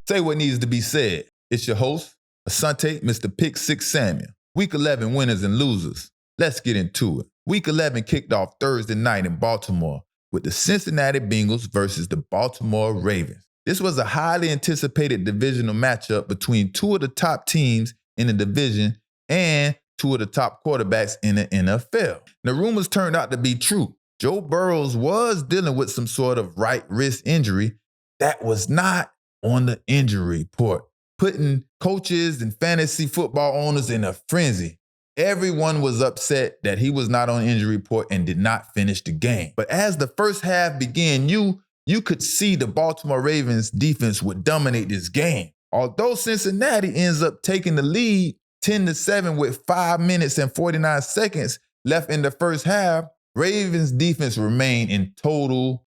Say what needs to be said. It's your host, Asante, Mr. Pick 6 Samuel. Week 11 winners and losers. Let's get into it. Week 11 kicked off Thursday night in Baltimore with the Cincinnati Bengals versus the Baltimore Ravens. This was a highly anticipated divisional matchup between two of the top teams in the division and two of the top quarterbacks in the NFL. The rumors turned out to be true. Joe Burrow was dealing with some sort of right wrist injury that was not on the injury report, putting coaches and fantasy football owners in a frenzy. Everyone was upset that he was not on the injury report and did not finish the game. But as the first half began, you could see the Baltimore Ravens defense would dominate this game. Although Cincinnati ends up taking the lead 10-7 with 5 minutes and 49 seconds left in the first half, Ravens defense remained in total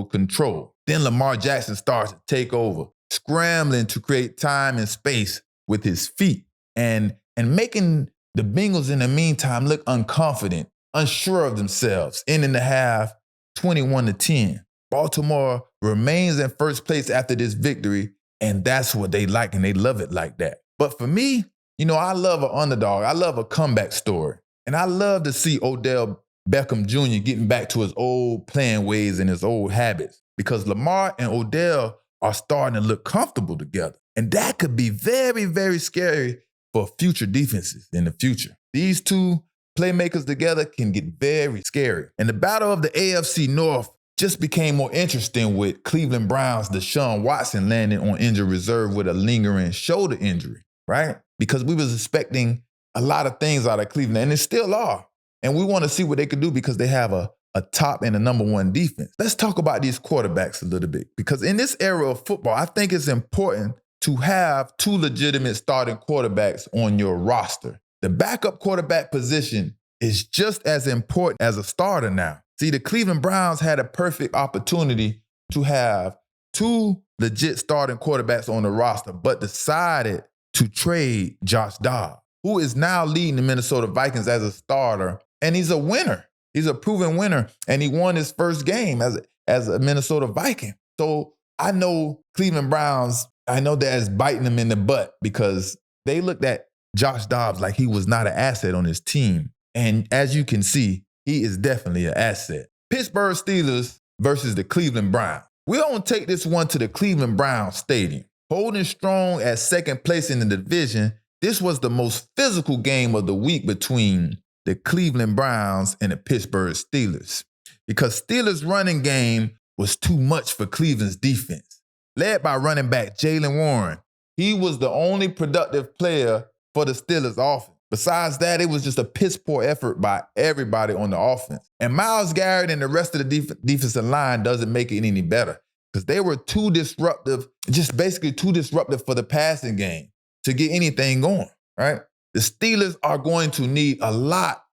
control. Then Lamar Jackson starts to take over, scrambling to create time and space with his feet and making the Bengals in the meantime look unconfident, unsure of themselves, ending the half 21-10. Baltimore remains in first place after this victory, and that's what they like, and they love it like that. But for me, I love an underdog. I love a comeback story. And I love to see Odell Beckham Jr. getting back to his old playing ways and his old habits, because Lamar and Odell are starting to look comfortable together. And that could be very, very scary for future defenses in the future. These two playmakers together can get very scary. And the battle of the AFC North just became more interesting with Cleveland Browns' Deshaun Watson landing on injured reserve with a lingering shoulder injury, right? Because we was expecting a lot of things out of Cleveland, and they still are. And we want to see what they could do because they have a top and a number one defense. Let's talk about these quarterbacks a little bit, because in this era of football, I think it's important to have two legitimate starting quarterbacks on your roster. The backup quarterback position is just as important as a starter now. See, the Cleveland Browns had a perfect opportunity to have two legit starting quarterbacks on the roster, but decided to trade Josh Dobbs, who is now leading the Minnesota Vikings as a starter, and he's a winner. He's a proven winner, and he won his first game as a Minnesota Viking. So I know Cleveland Browns, I know that is biting them in the butt because they looked at Josh Dobbs like he was not an asset on his team. And as you can see, he is definitely an asset. Pittsburgh Steelers versus the Cleveland Browns. We're going to take this one to the Cleveland Browns Stadium. Holding strong at second place in the division, this was the most physical game of the week between the Cleveland Browns and the Pittsburgh Steelers, because Steelers' running game was too much for Cleveland's defense. Led by running back Jaylen Warren, he was the only productive player for the Steelers' offense. Besides that, it was just a piss-poor effort by everybody on the offense. And Myles Garrett and the rest of the defensive line doesn't make it any better, because they were too disruptive, just basically too disruptive for the passing game to get anything going, right? The Steelers are going to need a lot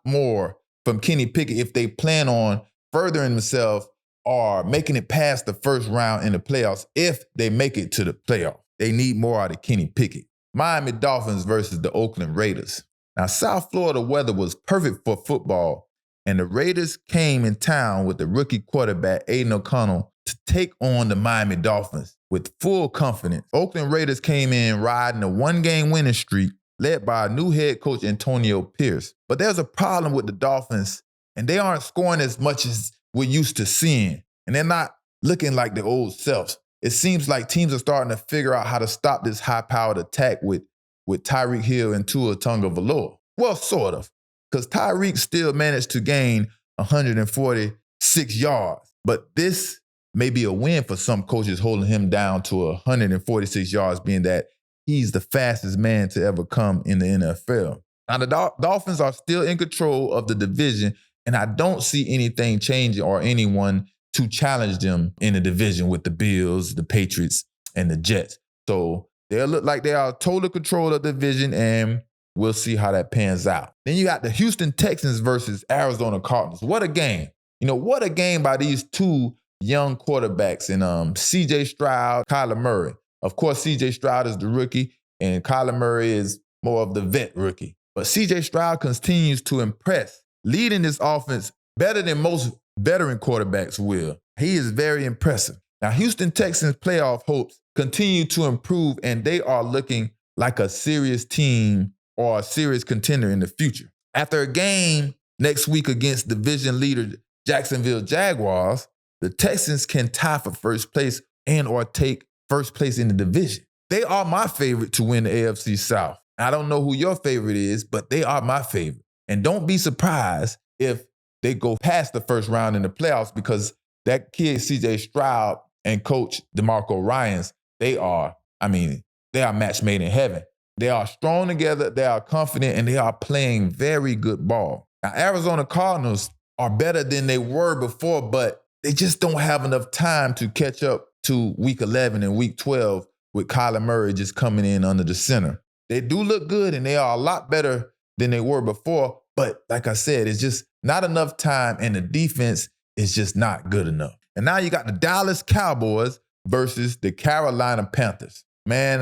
more from Kenny Pickett if they plan on furthering themselves or making it past the first round in the playoffs. If they make it to the playoffs, they need more out of Kenny Pickett. Miami Dolphins versus the Oakland Raiders. Now, South Florida weather was perfect for football, and the Raiders came in town with the rookie quarterback Aiden O'Connell to take on the Miami Dolphins with full confidence. Oakland Raiders came in riding a one-game winning streak led by a new head coach, Antonio Pierce. But there's a problem with the Dolphins, and they aren't scoring as much as we're used to seeing, and they're not looking like the old selves. It seems like teams are starting to figure out how to stop this high-powered attack with Tyreek Hill and Tua Tagovailoa. Well, sort of, because Tyreek still managed to gain 146 yards. But this may be a win for some coaches, holding him down to 146 yards, being that he's the fastest man to ever come in the NFL. Now, the Dolphins are still in control of the division, and I don't see anything changing or anyone to challenge them in the division with the Bills, the Patriots, and the Jets. So they look like they are total control of the division, and we'll see how that pans out. Then you got the Houston Texans versus Arizona Cardinals. What a game. What a game by these two young quarterbacks in C.J. Stroud, Kyler Murray. Of course, C.J. Stroud is the rookie, and Kyler Murray is more of the vet rookie. But C.J. Stroud continues to impress, leading this offense better than most veteran quarterbacks will. He is very impressive. Now, Houston Texans playoff hopes continue to improve, and they are looking like a serious team or a serious contender in the future. After a game next week against division leader Jacksonville Jaguars, the Texans can tie for first place and or take first place in the division. They are my favorite to win the AFC South. I don't know who your favorite is, but they are my favorite. And don't be surprised if they go past the first round in the playoffs, because that kid, CJ Stroud, and coach DeMarco Ryans, they are match made in heaven. They are strong together, they are confident, and they are playing very good ball. Now, Arizona Cardinals are better than they were before, but they just don't have enough time to catch up to week 11 and week 12 with Kyler Murray just coming in under the center. They do look good, and they are a lot better than they were before, but like I said, it's just not enough time, and the defense is just not good enough. And now you got the Dallas Cowboys versus the Carolina Panthers. Man,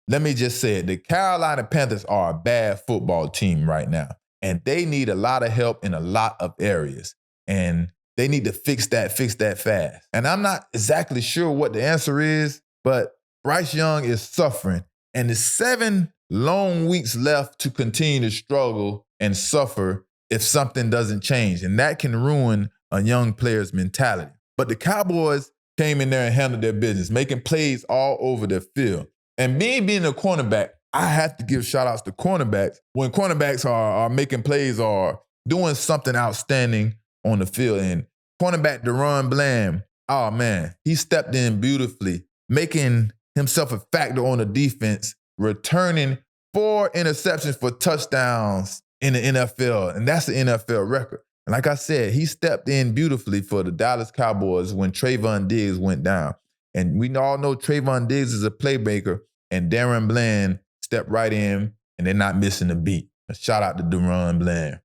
let me just say it. The Carolina Panthers are a bad football team right now, and they need a lot of help in a lot of areas. And they need to fix that fast. And I'm not exactly sure what the answer is, but Bryce Young is suffering, and there's 7 long weeks left to continue to struggle and suffer if something doesn't change. And that can ruin a young player's mentality. But the Cowboys came in there and handled their business, making plays all over the field. And being a cornerback, I have to give shout-outs to cornerbacks. When cornerbacks are making plays or doing something outstanding on the field. And cornerback DaRon Bland, oh man, he stepped in beautifully, making himself a factor on the defense, returning 4 interceptions for touchdowns in the NFL. And that's the NFL record. And like I said, he stepped in beautifully for the Dallas Cowboys when Trayvon Diggs went down. And we all know Trayvon Diggs is a playmaker, and DaRon Bland stepped right in, and they're not missing a beat. A shout out to DaRon Bland.